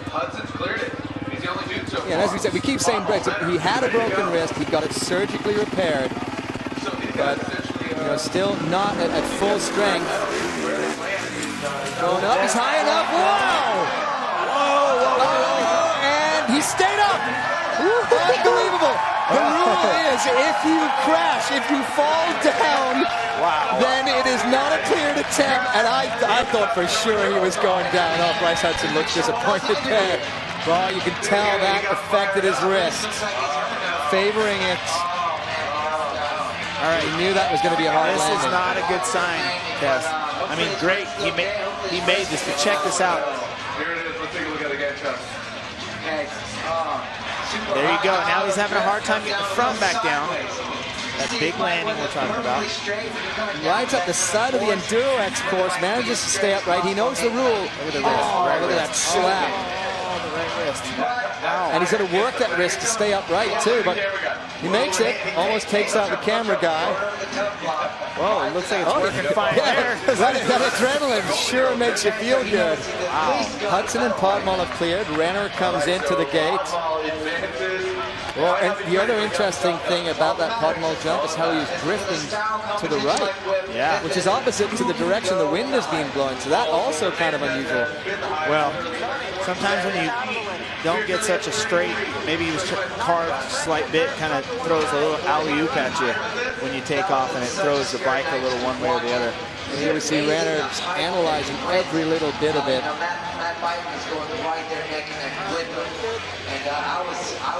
Yeah, and as we said, we keep saying he had a broken wrist. He got it surgically repaired, but still not at full strength. Going up, he's high enough. Whoa! Whoa! And he stayed up. Unbelievable. The rule is if you crash, if you fall down, then it is not a cleared attempt. And I thought for sure he was going down. Oh, Bryce Hudson looks disappointed there. Well, you can tell that affected his wrist, favoring it. All right, he knew that was going to be a hard landing. This is not a good sign, Tess. I mean, great. He made this, but check this out. Here it is. Let's take a look at it again, Chuck. There you go. Now he's having a hard time getting the front back down. That big landing we're talking about. Rides up the side of the Enduro X course, manages to stay upright. He knows the rule. Look at the wrist. Look at that slap. The right wrist. And he's going to work that wrist to stay upright too, but he makes it. Almost takes out the camera guy. Whoa, it looks like it's working fine there. That adrenaline sure makes you feel good. Wow. Hudson and Podmall have cleared. Renner comes into the gate. Well, and the other interesting thing about that Podmall jump is how he was drifting to the right. Yeah. Which is opposite to the direction the wind is being blown. So that also kind of unusual. Well, sometimes when you don't get such a straight, maybe he was carved a slight bit, kind of throws a little alley-oop at you when you take off, and it throws the bike a little one way or the other. And here we see Renner analyzing every little bit of it. That bike was going right there, neck and neck. And I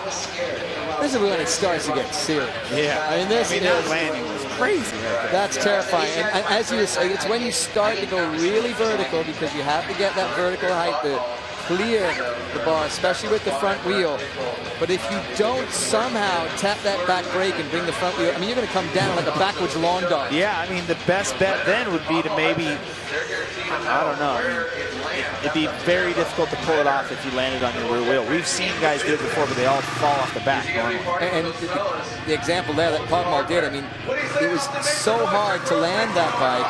was scared. This is when it starts to get serious. Yeah. I mean, that landing was crazy right there. That's terrifying. And as you say, it's when you start to go really vertical, because you have to get that vertical height to clear the bar, especially with the front wheel. But if you don't somehow tap that back brake and bring the front wheel, I mean, you're going to come down like a backwards lawn dart. Yeah, I mean, the best bet then would be to maybe, I don't know, it'd be very difficult to pull it off if you landed on your rear wheel. We've seen guys do it before, but they all fall off the back normally. And the example there that Podmall did, I mean, it was so hard to land that bike.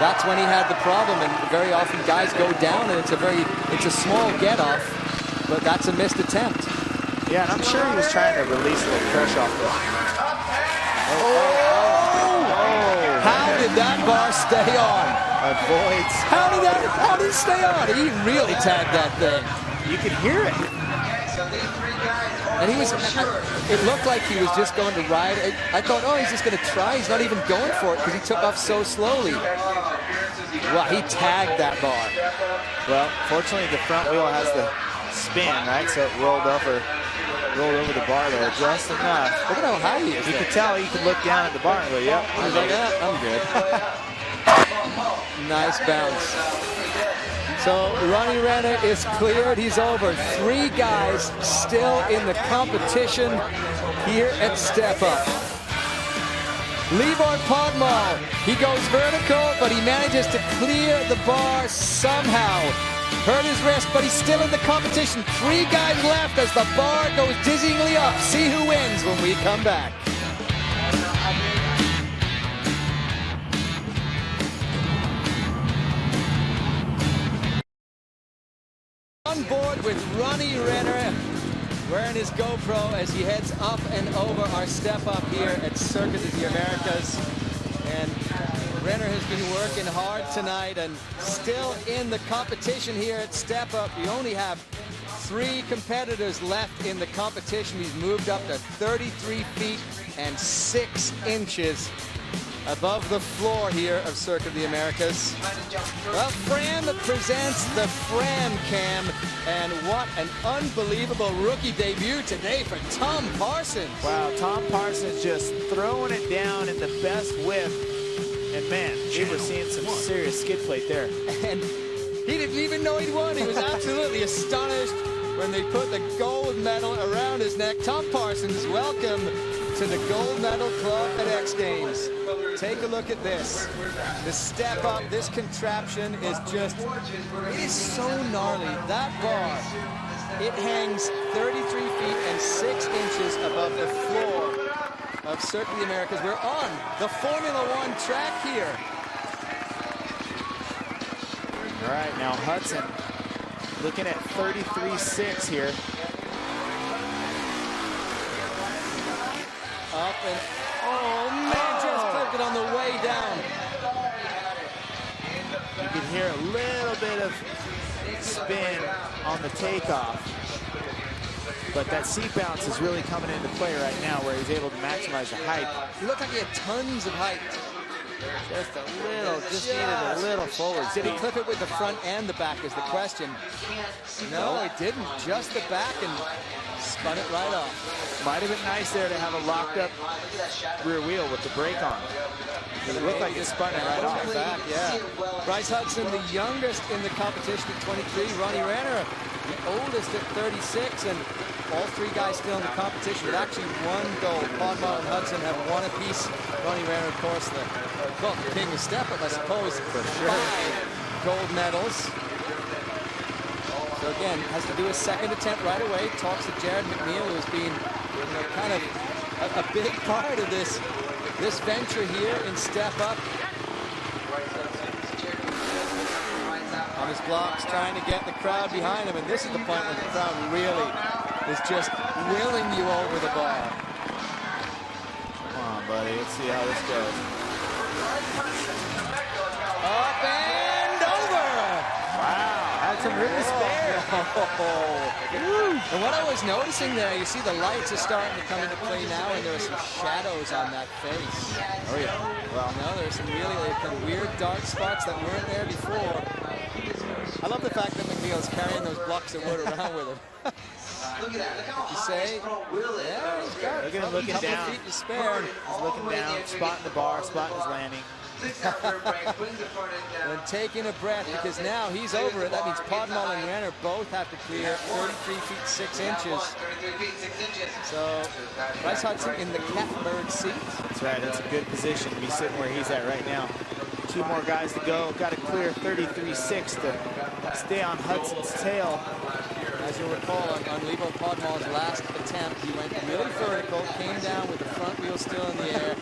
That's when he had the problem, and very often guys go down, and it's a small get-off, but that's a missed attempt. Yeah, and I'm sure he was trying to release a little pressure off there. How did that bar stay on? Avoids. How did it stay on? He really tagged that thing. You could hear it. And he was, it looked like he was just going to ride. I thought, oh, he's just going to try. He's not even going for it because he took off so slowly. Wow, he tagged that bar. Well, fortunately, the front wheel has the spin, right? So it rolled over the bar there just enough. Look at how high he is. You could tell he could look down at the bar and go, yep. He's like, I'm good. Nice bounce. So Ronnie Renner is cleared. He's over. 3 guys still in the competition here at Step Up. Libor Podmall, he goes vertical, but he manages to clear the bar somehow. Hurt his wrist, but he's still in the competition. 3 guys left as the bar goes dizzyingly up. See who wins when we come back. On board with Ronnie Renner, wearing his GoPro as he heads up and over our step up here at Circuit of the Americas. And Renner has been working hard tonight and still in the competition here at Step Up. We only have 3 competitors left in the competition. He's moved up to 33 feet and 6 inches above the floor here of Circuit of the Americas. Well, Fran presents the Fran Cam, and what an unbelievable rookie debut today for Tom Parsons. Wow, Tom Parsons just throwing it down in the best whip, and man, we were seeing some serious skid plate there. And he didn't even know he'd won. He was absolutely astonished when they put the gold medal around his neck. Tom Parsons, welcome to the Gold Medal Club at X Games. take a look at this. The step up, this contraption is just, it is so gnarly. That bar, it hangs 33 feet and 6 inches above the floor of Circuit of the Americas. We're on the Formula One track here. All right, now Hudson looking at 33.6 here. Up and, oh man, just clipped it on the way down. You can hear a little bit of spin on the takeoff. But that seat bounce is really coming into play right now where he's able to maximize the height. He looked like he had tons of height. Just a little, just needed a little forward. Did he clip it with the front and the back is the question. No, he didn't. Just the back and spun it right off. Might have been nice there to have a locked up rear wheel with the brake on. It looked like it spun it right off. Back, yeah. Bryce Hudson, the youngest in the competition at 23. Ronnie Renner, the oldest at 36. And all three guys still in the competition with actually one gold. Podmar and Hudson have one apiece. Ronnie Renner, of course, the king of step-up, I suppose. For sure. 5 gold medals. So again, has to do a second attempt right away. Talks to Jared McNeil, who's been, kind of a big part of this venture here in step up. On his blocks, trying to get the crowd behind him, and this is the point where the crowd really is just willing you over the bar. Come on, buddy. Let's see how this goes. Up and over! Wow, had some room to spare. And what I was noticing there, you see the lights are starting to come into play now, and there are some shadows on that face. Oh yeah. Well, no, there's some really weird dark spots that weren't there before. I love the fact that McNeil's carrying those blocks of wood around with him. Look at that. Look how You high say, this front wheel is. yeah, he's got Look at him looking a couple down. feet to spare. He's looking down, spotting the bar, spotting his landing. And taking a breath because now he's over it. That means Podmar and Renner both have to clear 33 feet 6 inches. So Bryce Hudson in the catbird seat. That's right. That's a good position to be sitting where he's at right now. 2 more guys to go. Got to clear 33.6 to stay on Hudson's tail. As you'll recall, on Lebo Podmar's last attempt, he went really vertical, came down with the front wheel still in the air.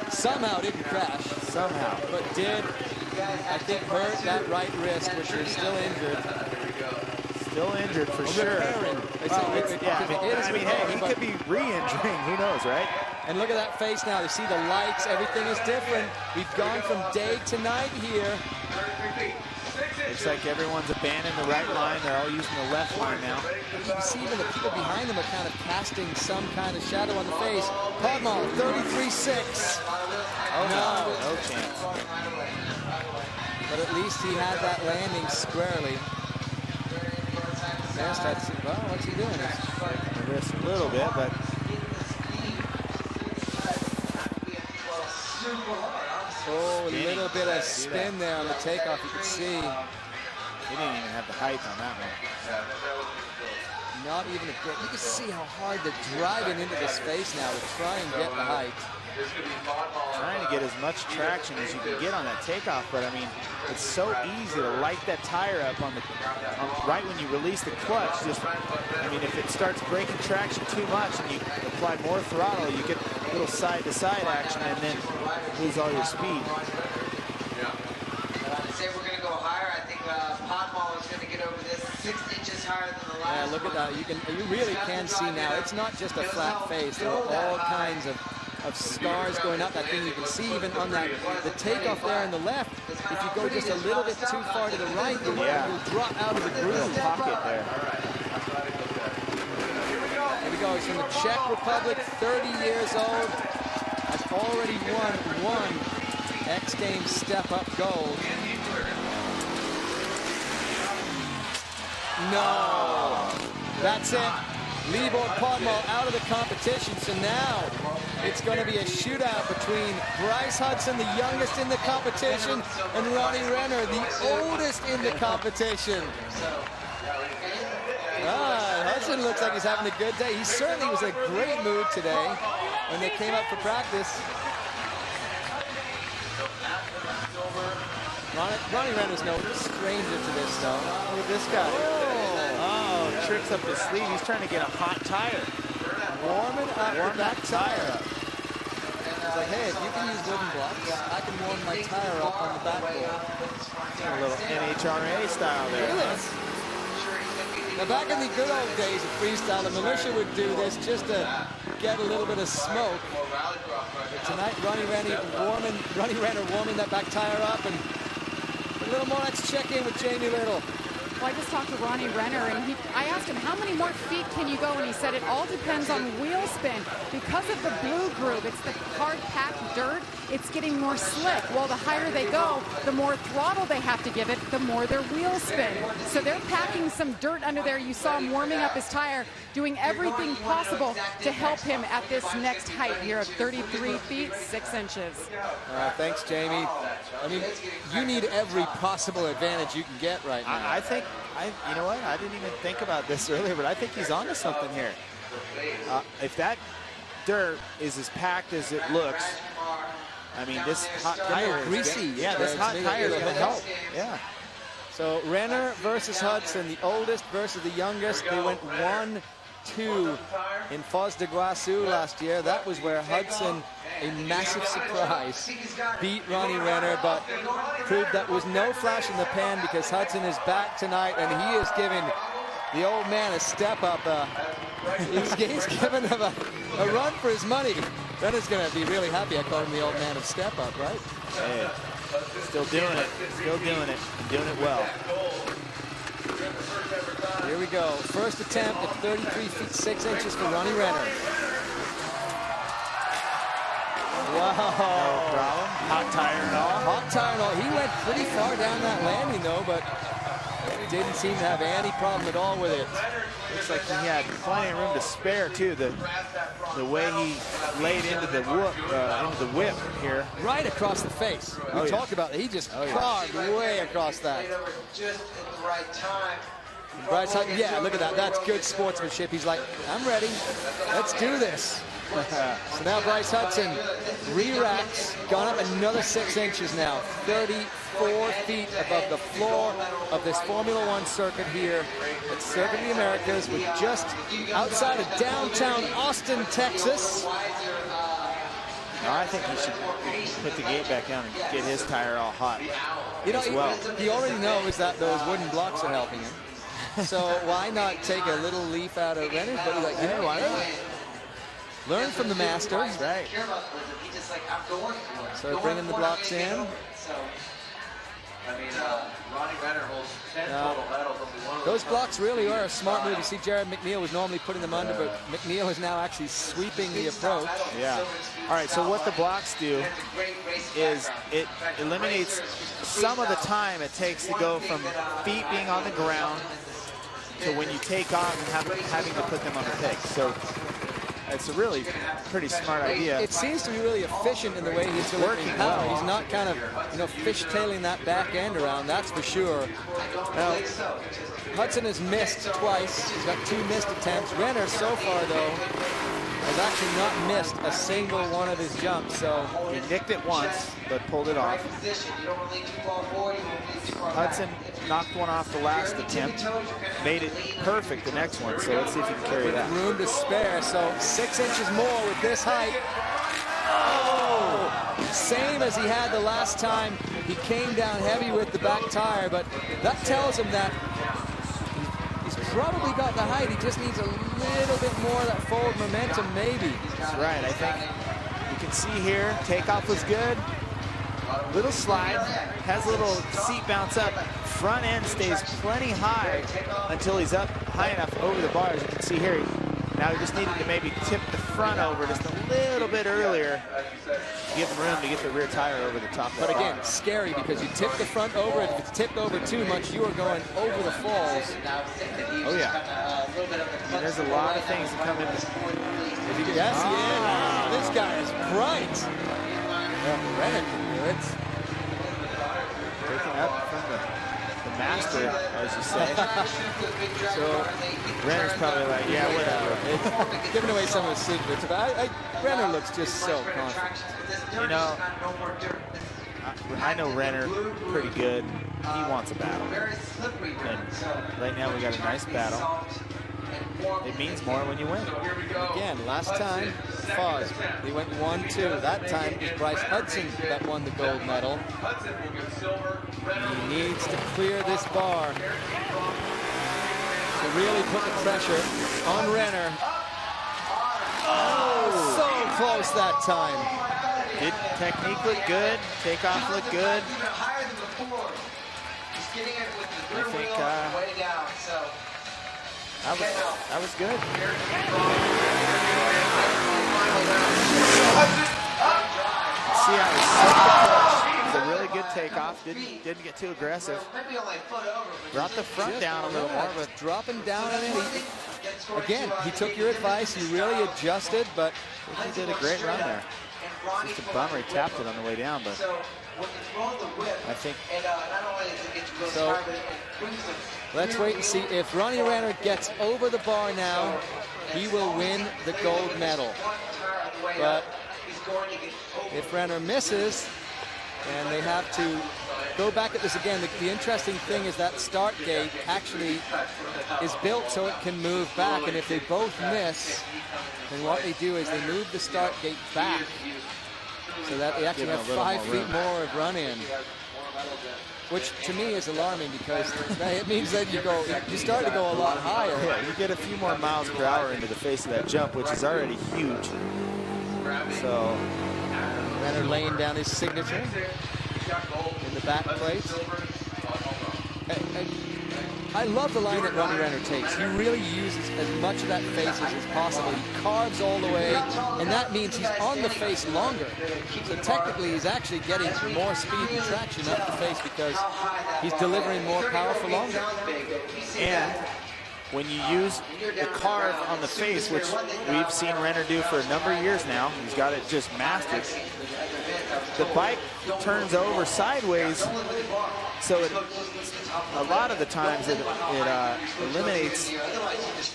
Somehow didn't crash. Somehow. But did, I think, hurt that right wrist, which is still injured. Still injured for sure. I mean, hey, he could be re-injuring. Who knows, right? And look at that face now. You see the lights. Everything is different. We've gone from day to night here. Looks like everyone's abandoned the right line. They're all using the left line now. You can see even the people behind them are kind of casting some kind of shadow on the face. Podmar, 33.6. Oh, no chance. But at least he had that landing squarely. Now start to see, well, what's he doing? The wrist a little bit, but oh, a little bit of spin there on the takeoff. You can see. he didn't even have the height on that one. Not even a bit. You can see how hard they're driving into this face now to try and get the height. Trying to get as much traction as you can get on that takeoff, but I mean, it's so easy to light that tire up on right when you release the clutch. Just, I mean, if it starts breaking traction too much and you apply more throttle, you get a little side-to-side action and then lose all your speed. I say we're going to go higher. I think Podmar is going to get over this 6 inches higher than the last. Yeah, look at that. You really can see now. It's not just a flat face. There are all kinds of scars going up that thing. You can see even on that the takeoff there on the left. If you go just a little bit too far to the right, you'll drop out of the groove. Pocket there. Here we go. He's from the Czech Republic, 30 years old. Has already won 1 X Games Step Up gold. No, that's it. Libor Podmar out of the competition. So now it's going to be a shootout between Bryce Hudson, the youngest in the competition, and Ronnie Renner, the oldest in the competition. Hudson looks like he's having a good day. He certainly was in a great mood today when they came up for practice. Ronnie Renner's no stranger to this, though. Look at this guy. Oh, tricks up his sleeve. He's trying to get a hot tire. Warming up the back tire. He's like, hey, if you can use wooden blocks, I can warm my tire up on the backboard. A little NHRA style there. Look at this. Now, back in the good old days of freestyle, the militia would do this just to get a little bit of smoke. But tonight, Ronnie Renner warming that back tire up, and a little more. Let's check in with Jamie Little. Well, I just talked to Ronnie Renner, and I asked him, how many more feet can you go? And he said it all depends on wheel spin. Because of the blue groove, it's the hard-packed dirt, it's getting more slick. Well, the higher they go, the more throttle they have to give it, the more their wheels spin. So they're packing some dirt under there. You saw him warming up his tire, doing everything possible to help him at this next height here of 33 feet, 6 inches. Thanks, Jamie. I mean, you need every possible advantage you can get right now. I think, you know what? I didn't even think about this earlier, but I think he's onto something here. If that dirt is as packed as it looks, I mean, this hot tire greasy. This hot tire is going to help. Yeah. So Renner versus Hudson, the oldest versus the youngest. They went 1-2 in Foz de Iguazu last year. That was where Hudson, a massive surprise, beat Ronnie Renner, but proved that was no flash in the pan because Hudson is back tonight and he is giving the old man a step up. He's giving him a run for his money. Renner's going to be really happy. I call him the old man of step up, right? Hey, still doing it. Still doing it. Doing it well. Here we go. First attempt at 33 feet 6 inches for Ronnie Renner. Wow. No problem. Hot tire and all. Hot tire and all. He went pretty far down that landing, though, but didn't seem to have any problem at all with it. Looks like he had plenty of room to spare, too. The way he laid into the whip here. Right across the face. We talked about it. He just carved way across that. Bryce Hudson, yeah, look at that. That's good sportsmanship. He's like, I'm ready. Let's do this. So now Bryce Hudson re-racks, gone up another 6 inches now. 34 feet above the floor of this Formula One circuit here at Circuit of the Americas. We're just outside of downtown Austin, Texas. Now, I think he should put the gate back down and get his tire all hot. You know, he already knows that those wooden blocks are helping him. So why not take a little leaf out of Renner's? But he's like, hey, why not? Learn from the masters. Right. So bringing the blocks in. Those blocks really are a smart move. You see Jared McNeil was normally putting them under, but McNeil is now actually sweeping the approach. Yeah. All right, so what the blocks do is it eliminates some of the time it takes to go from feet being on the ground to when you take off and having to put them on the peg. So it's a really pretty smart idea. It seems to be really efficient in the way he's working power. He's not kind of, fishtailing that back end around, that's for sure. Now, Hudson has missed twice. He's got 2 missed attempts. Renner, so far, though, has actually not missed a single one of his jumps. So he nicked it once, but pulled it off. Hudson knocked one off the last attempt, made it perfect the next one. So let's see if he can carry that. Room to spare. So 6 inches more with this height. Oh! Same as he had the last time. He came down heavy with the back tire, but that tells him that he's probably got the height. He just needs a little bit more of that forward momentum, maybe. That's right. I think you can see here, takeoff was good. Little slide, has a little seat bounce up. Front end stays plenty high until he's up high enough over the bar. As you can see here, now he just needed to maybe tip the front over just a little bit earlier. Give him room to get the rear tire over the top. But again, scary because you tip the front over. If it's tipped over too much, you are going over the falls. Oh yeah. I mean, there's a lot of things that come in. Yes, he is. Wow, this guy is bright. Renner can do it. Taking up from the master, as you say. So Renner's probably like, yeah, whatever. It's giving away some of his secrets. But Renner looks just so confident. You know, I know Renner pretty good. He wants a battle. And right now we got a nice battle. It means more when you win. Again, last time, Foz, he went 1-2. That time it was Bryce Hudson that won the gold medal. He needs to clear this bar to really put the pressure on Renner. Oh, so close that time. Technique looked good. Takeoff looked good. I think that was good. See how he set the clutch. It was a really good takeoff. Didn't get too aggressive. Brought the front down a little more, but dropping down on it. Again, he took your advice. He really adjusted, but he did a great run there. It's just a bummer he tapped it on the way down, but I think so. Let's wait and see if Ronnie Renner gets over the bar now. He will win the gold medal. But if Renner misses, and they have to go back at this again, the interesting thing is that start gate actually is built so it can move back, and if they both miss, then what they do is they move the start gate back so that they actually have 5 feet more of run in, which to me is alarming because it means that you start to go a lot higher. Yeah, you get a few more miles per hour into the face of that jump, which is already huge. So Renner laying down his signature in the back plate. I love the line that Ronnie Renner takes. He really uses as much of that face as possible. He carves all the way, and that means he's on the face longer. So technically, he's actually getting more speed and traction up the face because he's delivering more power for longer. And when you use the carve on the face, which we've seen Renner do for a number of years now, he's got it just mastered. The bike turns over sideways, so a lot of the times it eliminates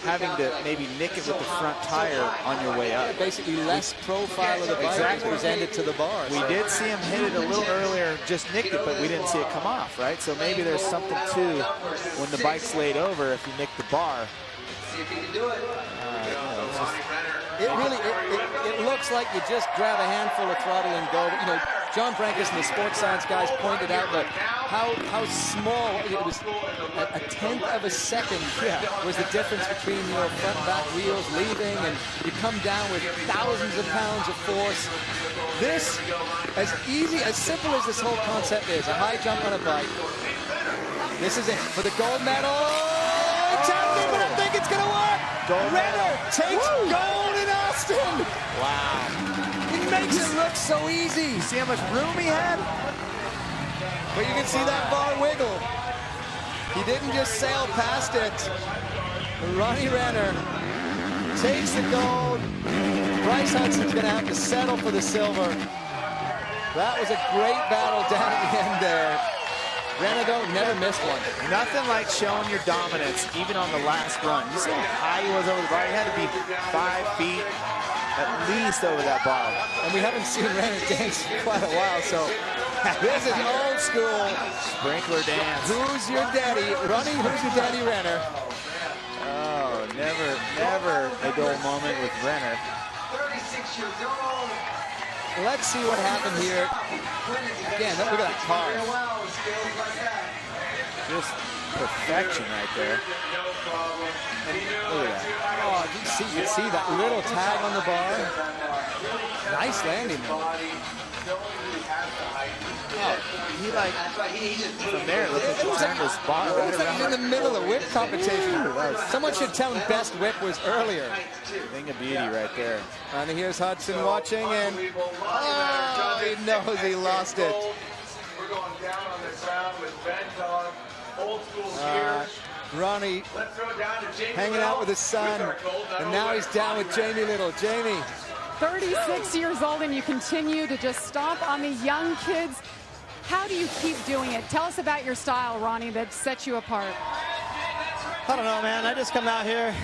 having to maybe nick it with the front tire on your way up. Yeah, basically less profile of the bike presented to the bar. We did see him hit it a little earlier, just nicked it, but we didn't see it come off, right? So maybe there's something to when the bike's laid over, if you nick the bar. It looks like you just grab a handful of throttle and go. You know, John Brankus and the sports science guys pointed out that how small it was. A tenth of a second was the difference between your front and back wheels leaving, and you come down with thousands of pounds of force. This, as simple as this whole concept is, a high jump on a bike. This is it for the gold medal. Tempting, but I think it's going to work. Renner takes gold in Austin. Wow. He makes it look so easy. See how much room he had? But you can see that bar wiggle. He didn't just sail past it. Ronnie Renner takes the gold. Bryce Hudson's going to have to settle for the silver. That was a great battle down at the end there. Renner, though, never missed one. Nothing like showing your dominance, even on the last run. You see how high he was over the bar? He had to be 5 feet at least over that bar. And we haven't seen Renner dance in quite a while, so this is old school. Sprinkler dance. Who's your daddy? Ronnie, who's your daddy, Renner? Oh, never a dull moment with Renner. 36 years old. Let's see what happened here. Again, look at that car. Just perfection right there. Look at that. Oh, you can see that little tag on the bar. Nice landing there. Oh, he from there, look at the turn his bar right Looks like he's in the middle of whip competition. Someone should tell him best whip was earlier. Thing of beauty right there. And here's Hudson watching, and oh, he knows he lost it. We're going down on this round with Ben Dog, old school gear. Ronnie hanging out with his son, and now he's down with Jamie Little. Jamie. 36 years old, and you continue to just stomp on the young kids. How do you keep doing it? Tell us about your style, Ronnie, that sets you apart. I don't know, man. I just come out here.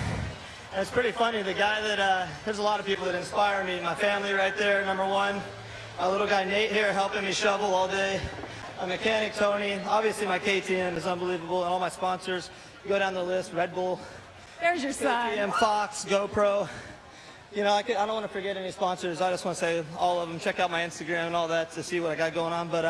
And it's pretty funny. The guy that, there's a lot of people that inspire me. My family right there, number one. My little guy Nate here helping me shovel all day. My mechanic Tony. Obviously my KTM is unbelievable, and all my sponsors. Go down the list: Red Bull, There's your son. KTM, Fox, GoPro. You know, I don't want to forget any sponsors. I just want to say all of them. Check out my Instagram and all that to see what I got going on. But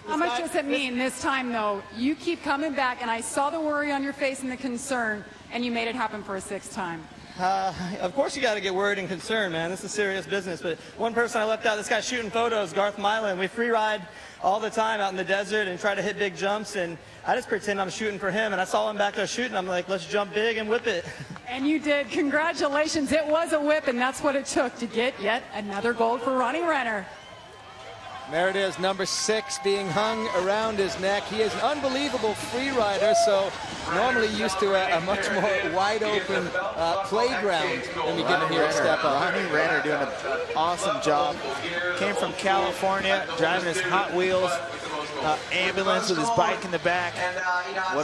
how much does it mean this time, though? You keep coming back, and I saw the worry on your face and the concern, and you made it happen for a 6th time. Of course you got to get worried and concerned, man. This is serious business. But one person I left out, this guy's shooting photos, Garth Milan. We free ride all the time out in the desert and try to hit big jumps, and I just pretend I'm shooting for him. And I saw him back there shooting. I'm like, let's jump big and whip it. And you did. Congratulations. It was a whip, and that's what it took to get yet another gold for Ronnie Renner. There it is, number 6 being hung around his neck. He is an unbelievable free rider, so normally used to a much more wide open playground than we get him here at Step Up. Ronnie Renner doing an awesome job. Came from California, driving his Hot Wheels ambulance with his bike in the back. What a